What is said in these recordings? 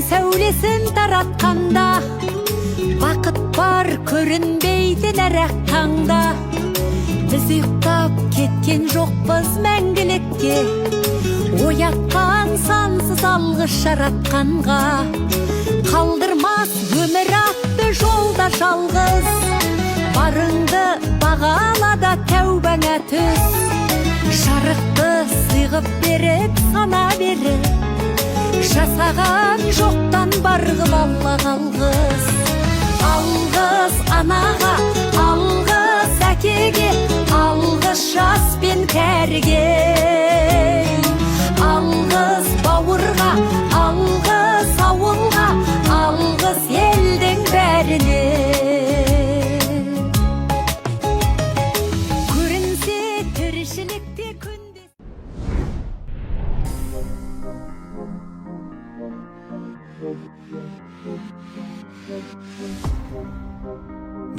сәулесін таратқанда, бақыт бар көрінбейді нәрәк таңда. Біз ұйықтап кеткен жоқпыз мәңгілікке, оятқан сансыз алғыс жаратқанға. Қалдырмас өмір атты жолда жалғыз, барыңды бағалада тәубаңа түс. Жарықты сыйғып беріп сана беріп, жасаған жоқтан барғыл алла қалғыз. Алғыз анаға, алғыз әкеге, алғыз жас пен кәріге. Алғыз бауырға, алғыз ауылға, алғыз елдің бәріне. Көрінсе тіршілікте күнде.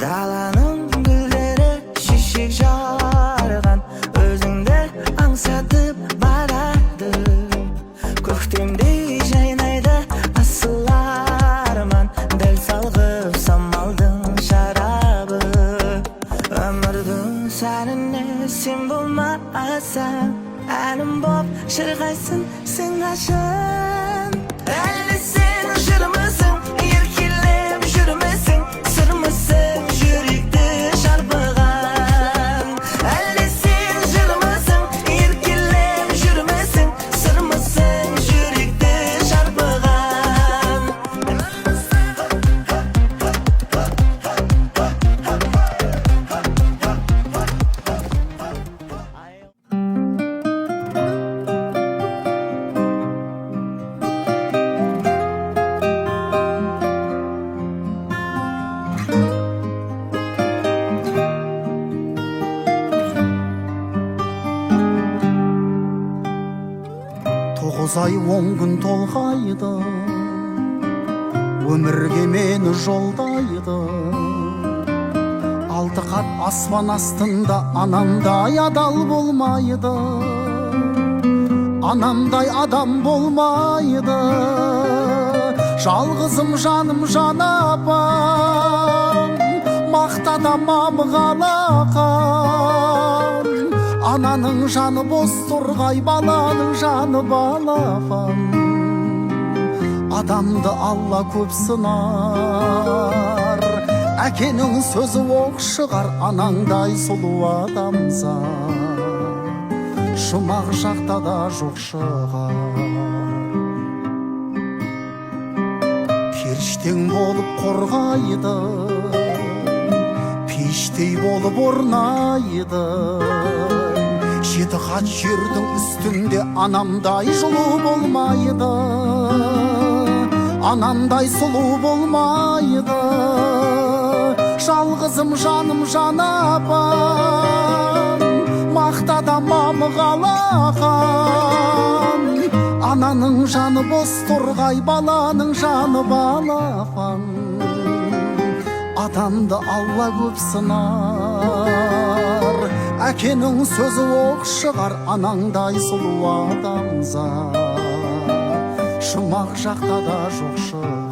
Даланың гүлдері шешек жарған, өзіңді аңсатып барады. Көктемдей жайнайды асыл арман, дәл салғып самалдың шарабы. Өмірдің сәріне сен болмасаң, әлім боп шырғайсың сен ғашын. Әлі сен жырмысың, еркелеп жүрмісің, сырмысың жүректі шарпыған. Әлі сен жырмысың, еркелеп жүрмісің, сырмысың жүректі шарпыған. Тоғыз ай 10 күн толғайды, өмірге мені жолдайды. Алты қат аспан астында анамдай адал болмайды, анамдай адам болмайды. Жалғызым жаным жан апам, мақтада мамығалақан. Ананың жаны бос тұрғай, баланың жаны балапан. Адамды Алла көп сынар, әкенің сөзі оқ шығар. Анаңдай сұлу адамзат жұмақ жақта да жоқ шығар. Періштең болып қорғайды, пештей болып орнайды. Жеті қат жердің үстінде анамдай жылу болмайды, анамдай сұлу болмайды. Жалғызым жаным жан апам, мақтада мамығалақан. Ананың жаны бос тұрғай, баланың жаны балапан. Адамды Алла көп сынар, әкенің сөзі оқ шығар. Анаңдай сұлу адамзат жұмақ жақта да жоқ шығар.